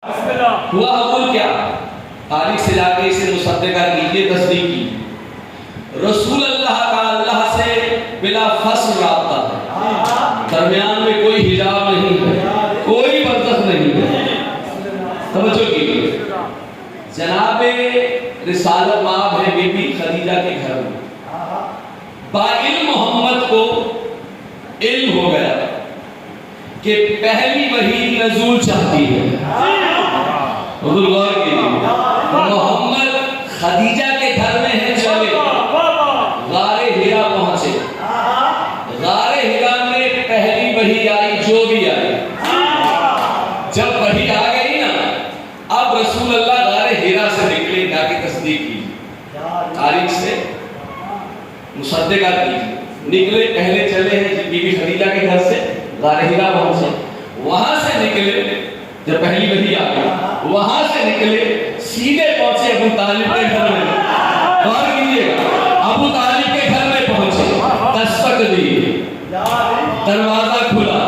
हुआ अबूल क्या तारीख से जाके इसे मुसद्दिका कीजिए, तस्दीक की। रसूल अल्लाह का अल्लाह से बिला फस्ल राब्ता है, दरमियान में कोई हिजाब नहीं है, कोई बरदस्त नहीं है। समझो कीजिए, जनाबे रिसालत माब है बीबी खदीजा के घर में बाइल मोहम्मद को इल्म हो गया कि पहली वही नज़ूल चाहती है। गौर कीजिए, मोहम्मद खदीजा के घर में है, चले गारे हिरा पहुंचे। गारे हिरा में पहली वही आई, जो भी आई। जब वही आ गई ना, अब रसूल अल्लाह गारे हिरा से निकले, जाके तस्दीक की, तारीख से मुसद्दिका की। निकले, पहले चले हैं बीबी खदीजा के घर से गारे हिरा पहुंचे। वहां से निकले, जब पहली वही आ गई, वहां से निकले सीधे पहुंचे अबू तालिब के घर में। गौर कीजिएगा, अबू तालिब के घर में पहुंचे, दस्तक दी, दरवाजा खुला,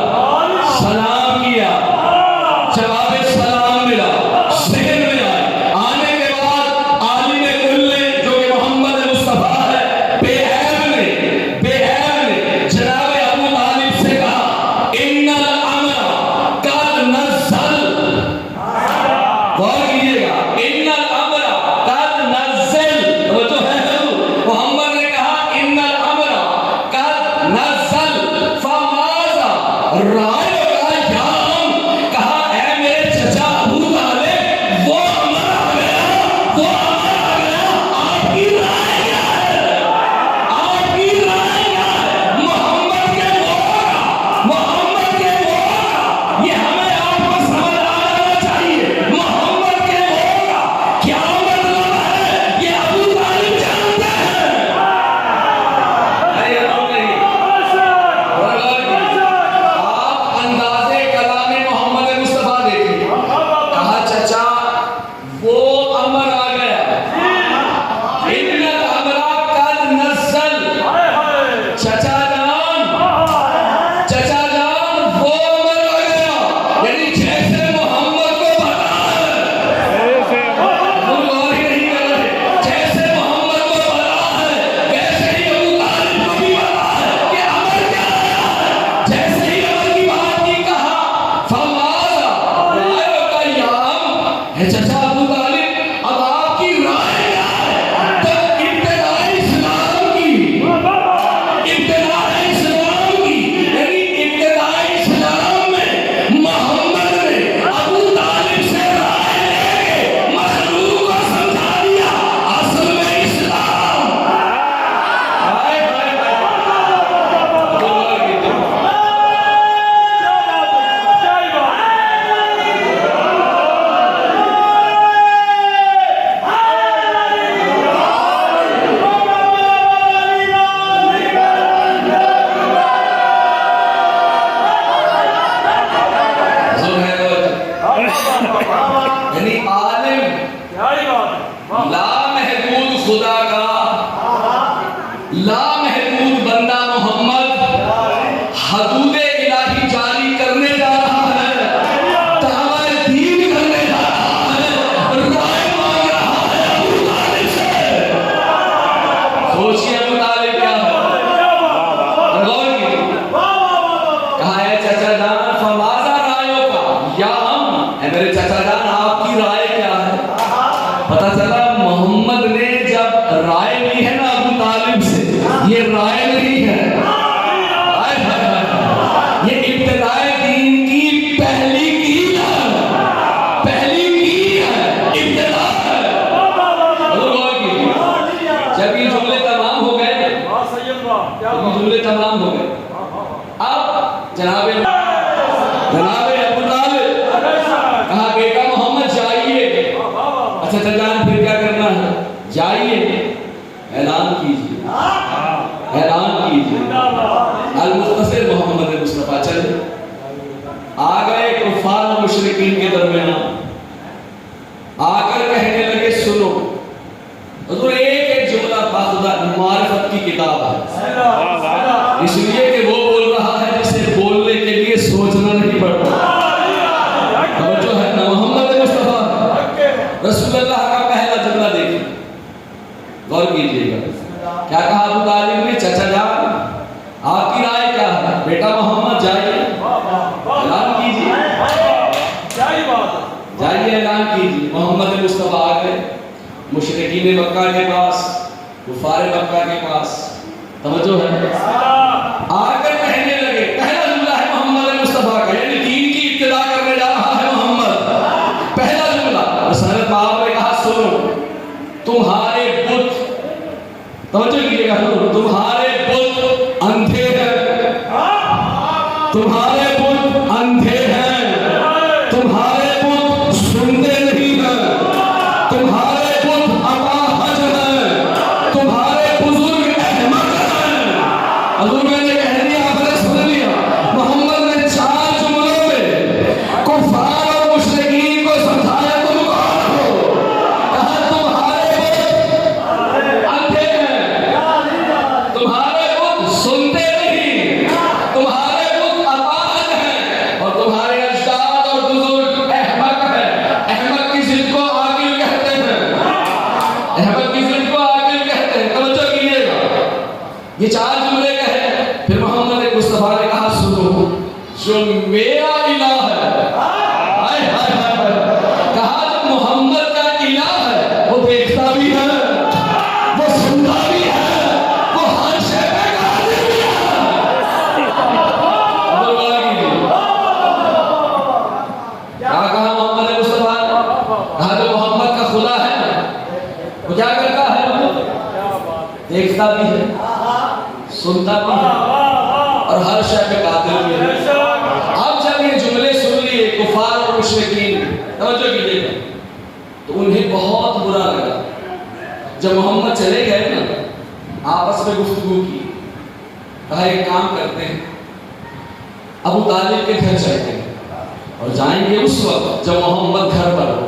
सलाम किया, जवाब सलाम मिला, ज़िक्र में आए। आने के बाद आलिम कुल ने, जो कि मोहम्मद मुस्तफा है, बेहद ने जनाब अबू तालिब से कहा, इन्नल अमरा कद नज़ल। गौर कीजिएगा, इन्नल अमरा कद नज़ल, वो तो है मोहम्मद ने कहा इन्नल अमरा कद नज़ल फमाज़ा रायो का याम। कहा है मेरे चचा अबू तालिब, वो अमर आ गया, वो अमर आ गया। आपकी राय क्या है? आपकी राय क्या है? मोहम्मद के बोला, मोहम्मद के बोला, ये हमें आपको समझ आ जाना चाहिए। मोहम्मद के बोला क्या मतलब है, ये अबू तालिब जानते हैं। अरे आप नहीं, आप अंदाज़े कलाम मोहम्मद मुस्तफा देखिए। कहा चचा वो अमर आ गया, इन्नल अमरा कद नज़ल। चचा जान वो अमर आ गया, यानी जैसे मोहम्मद को पता है, हम गौर ही नहीं कर रहे, जैसे मोहम्मद को पता है वैसे ही अबू तालिब को भी पता है कि अमर क्या है। जैसे ही अमर की बात की, कहा फमाज़ा रायो का याम है। चचा अबू तालिब, अब आपकी राय क्या है? तो इब्तिदाई इस्लाम की, इब्तिदाई इस्लाम की, यानी इब्तिदाई इस्लाम में मोहम्मद ने अबू तालिब से राय लेके मखलूक को समझा दिया असल में इस्लाम। हाय हाय यानी आलिम लामहदूद खुदा का, लामहदूद बंदा मोहम्मद हदूदे इलाही जारी करने जा रहा है, दावा दीन करने जा रहा है, राय मांग रहा है अबू तालिब से। सोचिए अबू तालिब क्या है। गौर कीजिए, कहा है चचा जान फमाज़ा रायो का याम है, मेरे चचा जान आपकी राय क्या है। पता चला मोहम्मद ने जब राय ली है ना अबू तालिब से, ये राय नहीं है, हाय हाय हाय, ये इब्तिदाए दीन की पहली कील है, पहली कील है, इब्तिदा है। गौर कीजिए, जब ये जुमले तमाम हो गए, जुमले तमाम हो गए, अब जनाबे अबू तालिब, कहा बेटा मोहम्मद जाइए। अच्छा चचान फिर क्या करना है? जाइए, ऐलान कीजिए, ऐलान कीजिए। अल मुख्तसर मोहम्मद मुस्तफा चले, आ गए कुफार और मुशरिकीन के दरमियान, आकर कहने लगे सुनो। हुजूर एक एक जुमला बाखुदा मारिफत की किताब है, इसलिए कि वो बोल रहा है जिसे बोलने के लिए सोचना नहीं पड़ता। जो है ना मोहम्मद गौर कीजिएगा। क्या कहा अबू तालिब ने, चाचा जान आपकी राय क्या है? बेटा मोहम्मद जाइए ऐलान कीजिए, जाइए ऐलान कीजिए। मोहम्मद मुस्तफा आ गए मुशरिकीन मक्का के पास, कुफार मक्का के पास, तवज्जो है, आकर कहने लगे, पहला जुमला है मोहम्मद मुस्तफा का, यानी दीन की इब्तिदा करने जा रहा है मोहम्मद। पहला जुमला हज़रत माब ने कहा, सुनो तुम्हारे बुत, तवज्जो कीजिएगा, तुम्हारे बुत अंधे हैं, तुम्हारे बुत अंधे हैं, तुम्हारे बुत सुनते नहीं हैं, तुम्हारे बुत अपाहज हैं, तुम्हारे बुजुर्ग अहमक हैं। हज़ूर ने कह दिया, आपने सुन लिया। मोहम्मद ने 4 जुमलों में कुफार और मुशरिकीन को समझाया, तुम कौन हो? कहा तुम्हारे बुत अंधे हैं, तुम्हारे बुत सुनते नहीं, तुम्हारे बुत अपाहज हैं, और तुम्हारे अजदाद और बुजुर्ग अहमक हैं। अहमक की जिद को आकिल कहते हैं, अहमक की जिद को आकिल कहते हैं। तवज्जो कीजिएगा, ये 4 जुमले कहे। फिर मोहम्मद मुस्तफा ने कहा, सुनो जो मेरा इलाह है, हाय हाय हाय, कहा जो मोहम्मद का इलाह है वो देखता भी है, वो सुनता भी है, वो हर शय पे कादिर भी है। क्या कहा मोहम्मद मुस्तफा ने? कहा जो मोहम्मद का खुदा है वो क्या करता है? देखता भी है, सुनता भी है, और हर शय पे कादिर भी है। अब जब ये जुमले सुन लिए कुफार और मुशरिकीन, तवज्जो कीजिएगा, तो उन्हें बहुत बुरा लगा। जब मोहम्मद चले गए ना, आपस में गुफ्तगू की, कहा एक काम करते हैं, अबू तालिब के घर चलते हैं और जाएंगे उस वक्त जब मोहम्मद घर पर हो,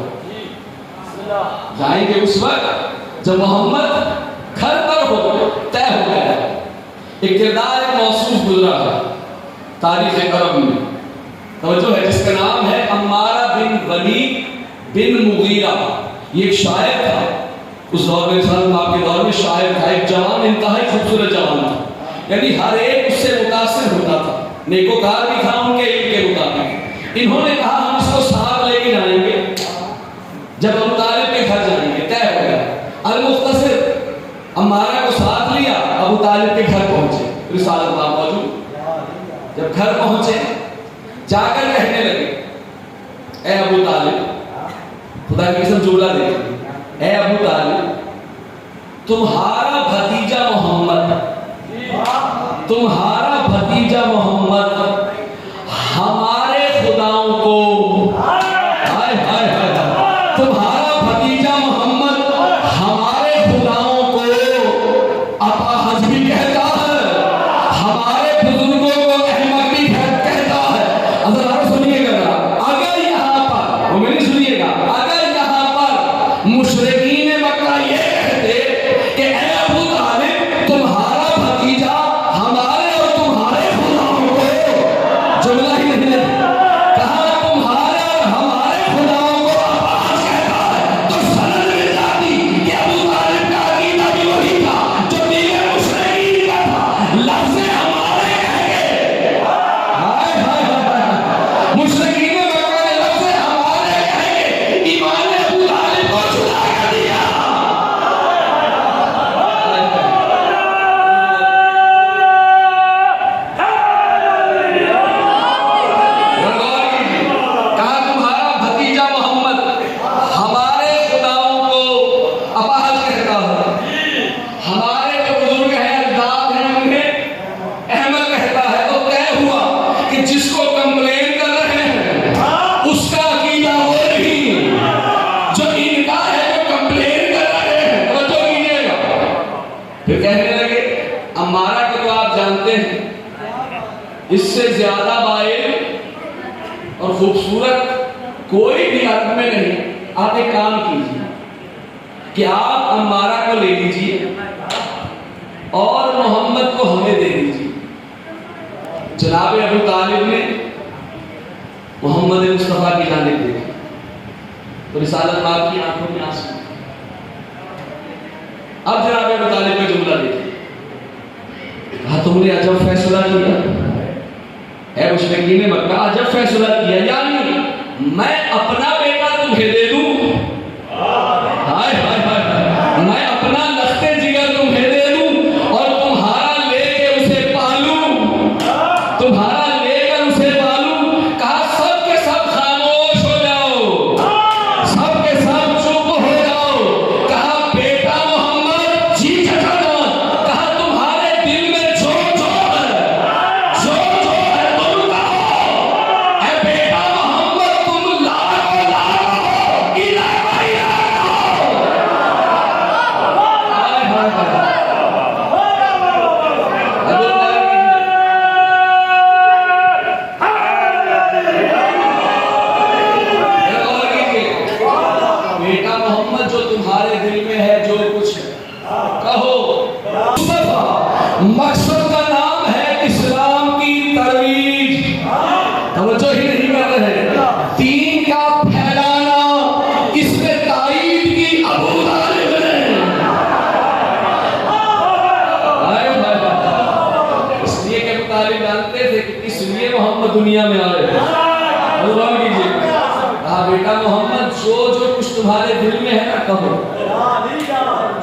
जाएंगे उस वक्त जब मोहम्मद घर पर हो, तय हो गया। एक किरदार एक मौसूफ गुजरा है तारीख करम में, तवज्जो है, जिसका नाम है अम्मारा बिन वलीद बिन मुगीरा। ये एक शायर था उस दौर में, आपके दौर में शायर था, एक जवान, इंतहाई खूबसूरत जवान था, यानी हर एक उससे मुतासिर होता था, नेकोकार भी था उनके इल्म के मुताबिक। इन्होंने कहा हम इसको साथ लेके जाएंगे, जब अबू तालिब के घर जाएंगे, तय हो गया। अल-मुख्तसिर अम्मारा को साथ लिया, अबू तालिब के घर पहुंचे, रिसालत में मौजूद। जब घर पहुंचे, जाकर कहने लगे, ए अबू तालिब, खुदा की कसम जुमला देखिए, ए अबू तालिब, तुम्हारा भतीजा मोहम्मद, तुम्हारा भतीजा मोहम्मद हमारे खुदाओं को, हाय हाय हाय, तुम्हारा भतीजा मोहम्मद हमारे खुदाओं को अपाहज भी कहता है, हमारे बुजुर्गों को अहमक भी कहता है। अगर सुनिएगा, अगर यहाँ पर, वो मेरी सुनिएगा, अगर यहाँ पर मुशरिकीन मक्का ये कहते कि ए अबू तालिब, तुम्हारा भतीजा हमारे और तुम्हारे खुदाओं को, जुमला ही नहीं है, कहा तुम्हारे और हमारे खुदाओं को अपाहज कहता है, तो सनद मिल जाती कि अबू तालिब का अकीदा भी वही था जो दीन मुशरिकीन का था, लफ्ज़ हमारे कहेंगे, हाय हाय हाय, मुशरिकीन मक्का ने लफ्ज़ हमारे कहेंगे, ईमान अबू तालिब को जुदा कर दिया। कहा तुम्हारा भतीजा मोहम्मद हमारे खुदाओं को अपाहज कहता है, हमारे जो बुजुर्ग हैं, अजदाद हैं, उन्हें अहमद कहता है। तो तय हुआ कि जिसको कंप्लेन कर रहे हैं उसका अकीदा वो नहीं जो इनका है, जो कंप्लेन कर रहे हैं। तो कीजिएगा, फिर कहने लगे, अम्मारा को तो आप जानते हैं, इससे ज्यादा बाइल और खूबसूरत कोई भी अर्थ में नहीं। आप एक काम कीजिए कि आप अम्मारा को ले लीजिए और मोहम्मद को हमें दे दीजिए। जनाब अबू तालिब ने मोहम्मद मुस्तफा की जानिब देखी तो रिसालत माब की आंखों में आंसू। अब जनाब अबू तालिब का जुमला देखिए, कहा तुमने अजब फैसला किया है, मुशरिकीन मक्का अजब फैसला किया, यानी मैं अपना बेटा तुम्हें दे दूं, हाय हाय हाय, मैं अपना लखते जिगर तुम्हें दे दूं और तुम्हारा लेके उसे पालूं, तुम्हारा लेकर उसे पालूं। कहा सब के सब खामोश हो जाओ, सब के सब चुप हो जाओ। कहा बेटा मोहम्मद, जी चाचा जान, कहा तुम्हारे दिल में जो जो है, जो जो है तुम कहो, ऐ बेटा मोहम्मद तुम लाओ लाओ इलाहा इलाहा। हाय हाय हाय, बेटा मोहम्मद जो तुम्हारे दिल में है, जो कुछ है कहो। मुस्तफा मकसद का नाम है इस्लाम की तरवीज, तवज्जो ही नहीं कर रहे, दीन का फैलाना, इसमें ताईद की अबू तालिब ने। हाय हाय हाय, इसलिए कि अबू तालिब जानते थे कि इसलिए मोहम्मद दुनिया में आए। गौर कीजिए, कहा बेटा मोहम्मद जो जो कुछ तुम्हारे दिल में है ना कहो,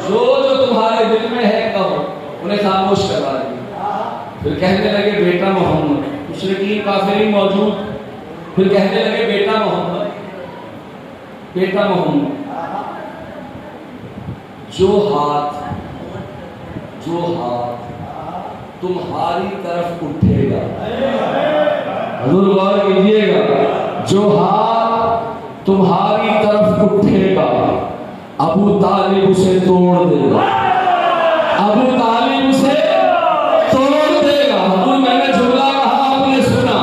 जो जो तुम्हारे दिल में है कहो। उन्हें खामोश करवा दिया। फिर कहने लगे बेटा मोहम्मद, मुशरिकीन काफिरीन मौजूद, फिर कहने लगे बेटा मोहम्मद, बेटा मोहम्मद, जो हाथ तुम्हारी तरफ उठेगा, हुजूर गौर कीजिएगा, जो हाथ तुम्हारी तरफ उठेगा अबू तालिब उसे तोड़ देगा, अबू तालिब उसे तोड़ देगा। हुजूर मैंने जुमला कहा, आपने सुना,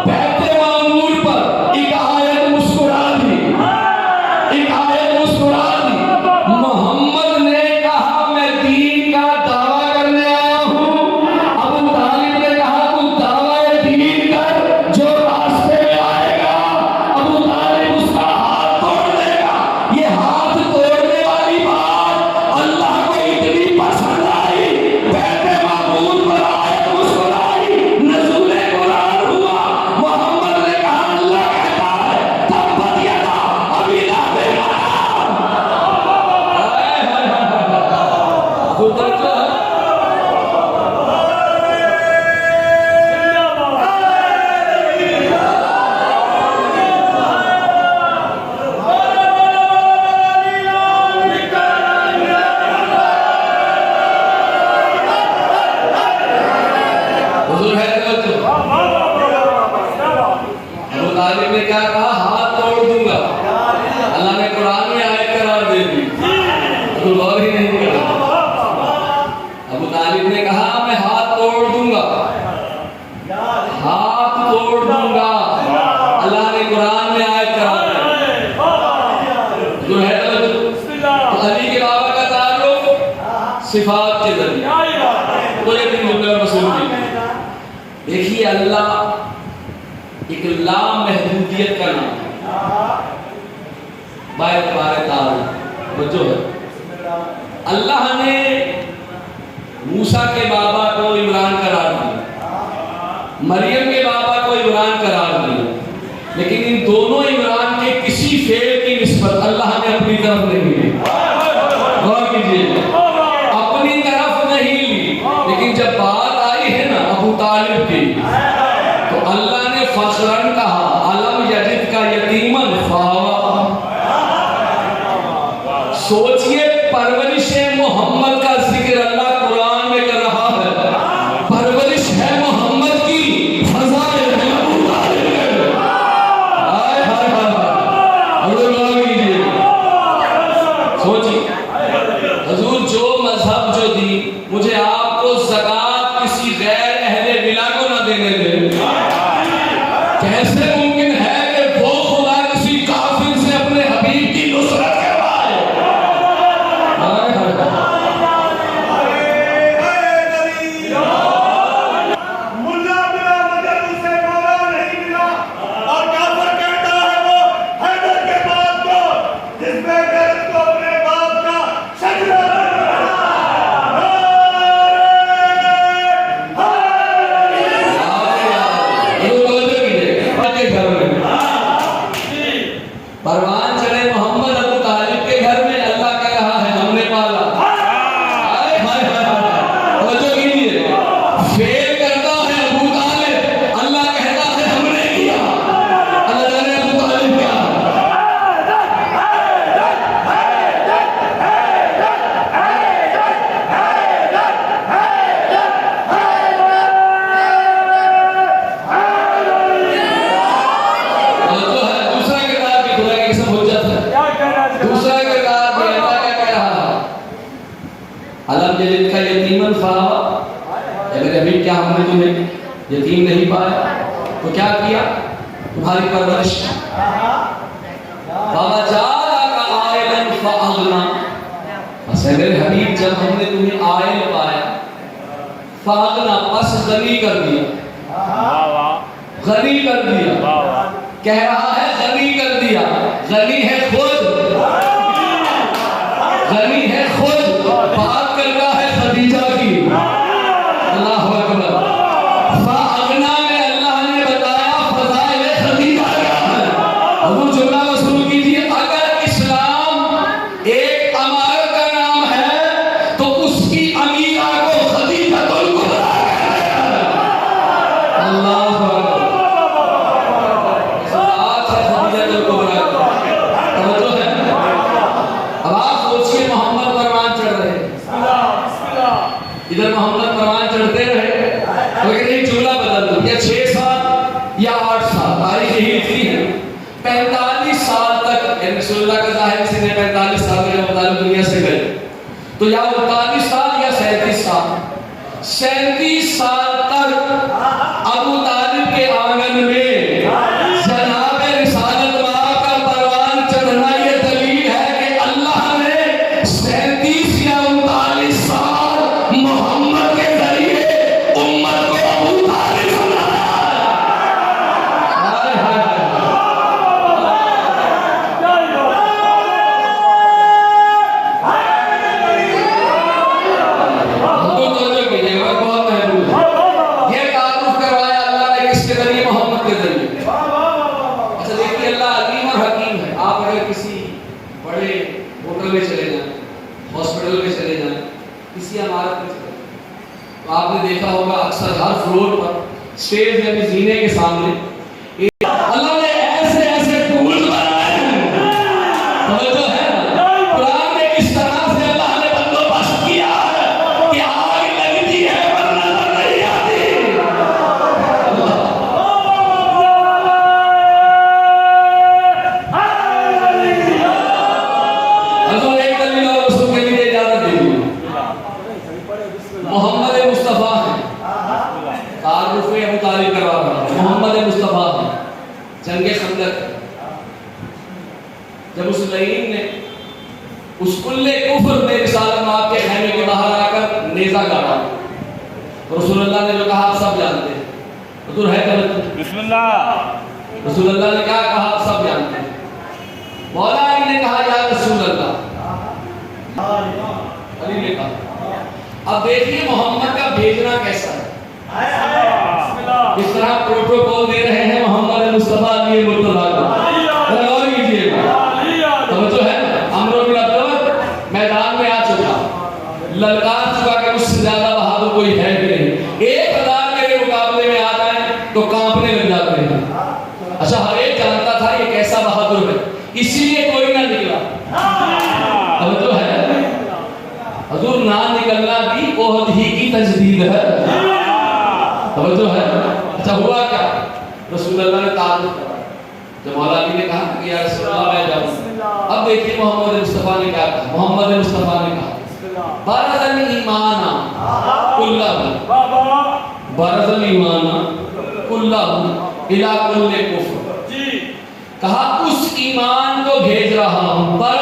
बैठे मामूर पर एक आयत मुस्कुरा दी, एक आयत मुस्कुरा दी। मोहम्मद ने कहा मैं दीन का दावा करने आया हूं, अबू तालिब ने कहा तू दावा दीन कर, जो रास्ते में आएगा अबू तालिब उसका हाथ तोड़ देगा। ये हाथ तोड़ने वाली बात अल्लाह को इतनी पसंद आई, बैठे मामूर पर आयत मुस्कुराई, नज़ूले कुरान हुआ। मोहम्मद ने कहा अल्लाह कहता है तब्बत यदा अबी लहब। हाय हाय हाय, हुजूर है तो अबू तालिब ने क्या कहा, हाथ तोड़ दूंगा। अल्लाह ने कुरान में आयत करार दे दी, तो गौर ही नहीं किया। अबू तालिब ने कहा मैं हाथ तोड़ दूंगा, हाथ तोड़ दूंगा। अल्लाह ने कुरान में आयत करार दी, जो है तो अली के बाबा का ताल्लुक सिफात के जरिए, तो ये तीन जुमले रसूल की। देखिए अल्लाह एक लामहदूदियत का नाम है, जो है अल्लाह ने मूसा के बाबा को इमरान करार दिया, मरियम के बाबा को इमरान करार दिया, लेकिन इन दोनों इमरान के किसी फेल की निस्बत अल्लाह ने अपनी तरफ नहीं ली। गौर कीजिए, अपनी तरफ नहीं ली, लेकिन जब बात आई है ना अबू तालिब की, तो अल्लाह ने फखरन कहा अलम यजिद का यतीमन फावा। सोचिए परवरिश मोहम्मद का जिक्र अल्लाह कुरान में कर रहा है, परवरिश है मोहम्मद की, फज़ाइल है अबू तालिब। हाय हाय हाय, सोचिए हुजूर जो मजहब जो दी, मुझे आपको ज़कात किसी गैर अहले मिला को ना देने दे। कैसे मुमकिन है कि वो खुदा किसी काफिर से अपने हबीब की नुसरत करवाए? परवान चढ़े मोहम्मद अबू तालिब के घर में, अल्लाह कह रहा है हमने पाला। हाय हाय हाय, वो जो कीजिए फेल करता है अबू तालिब, अल्लाह कहता है हमने किया। अल्लाह जाने अबू तालिब क्या क्या हमने तुम्हें यतीम नहीं पाया तो क्या किया, तुम्हारी परवरिश मेरे हबीब जब हमने तुम्हें आयल पाया फागना बस गनी कर दिया, गनी कर दिया, कह रहा है गनी कर दिया। गनी है खुद, गनी है खुद, बात करता है खदीजा की। अल्लाह अकबर। फागना में अल्लाह ने बताया फज़ाइल खदीजा क्या है। हुजूर जुमला वसूल कीजिए, अगर इस्लाम एक अमारत का नाम है तो उसकी अमीरा को खदीजतुल कुबरा कहते हैं। अल्लाह अकबर। आज है खदीजतुल कुबरा, तवज्जो है। अब आप सोचिए मोहम्मद परवान चढ़ रहे हैं, इधर मोहम्मद परवान चढ़ते रहे, लेकिन एक जुमला बदल दो, या 6 साल या 8 साल, तारीख यही लिखी है 45 साल तक रसूलुल्लाह का ज़ाहिर से 45 साल में जब दुनिया से गए तो या 39 साल या 37 साल, 37 साल तक अबू तालिब के आंगन में जनाब रिसालत माँ का परवान चढ़ना ये दलील है कि अल्लाह ने 37 या 39 साल मोहम्मद के जरिए उम्मत को अबू तालिब बनाया। हाय हाय आपने देखा होगा अक्सर हर फ्लोर पर स्टेज यानी जीने के सामने अल्लाह ने ऐसे ऐसे फूल बनाए हैं, समझो है ना। कुरान में इस तरह से अल्लाह ने बंदोबस्त किया है कि आग लगती है पर नजर नहीं आती। अल्लाह एक दलील और उसको के लिए इजाजत दे दी। मोहम्मद मुस्तफा है, तारुफ अबू तालिब करवा रहा है, मोहम्मद मुस्तफा है। जंगे खंदक जब उस लईन ने उस कुल्ले कुफ्र में रिसालत माँ के खैमे के बाहर आकर नेज़ा गाड़ा, रसूलुल्लाह ने जो कहा आप सब जानते हैं। हुजूर है कब बिस्मिल्लाह, रसूलुल्लाह ने क्या कहा आप सब जानते हैं। मौला अली ने कहा या रसूलुल्लाह, अली ने कहा। अब देखिए मोहम्मद का भेजना कैसा है, किस तरह प्रोटोकॉल दे रहे हैं मोहम्मद मुस्तफा अली मुर्तज़ा को। गौर कीजिएगा, समझो है अमर बिन अब्दुल मैदान में आ चुका, ललकार चुका कि मुझसे ज्यादा बहादुर कोई है भी नहीं। 1000 के मुकाबले में आ जाए तो कांपने लग जाते हैं। अच्छा हर एक जानता था ये कैसा बहादुर है, इसीलिए कोई ना निकला। समझो है हुजूर ना निकलना भी ओहद ही की तजदीद है। समझो है। अच्छा हुआ क्या, रसूलुल्लाह ने तारुफ करा। जब मौला अली ने कहा कि या रसूलुल्लाह मैं जाऊं, अब देखिए मोहम्मद मुस्तफा ने क्या कहा। मोहम्मद मुस्तफा ने कहा बरज़ल ईमान कुल्लहु, बरज़ल ईमान कुल्लहु इला कुल्ले कुफ्र। कहा उस ईमान को भेज रहा हूं पर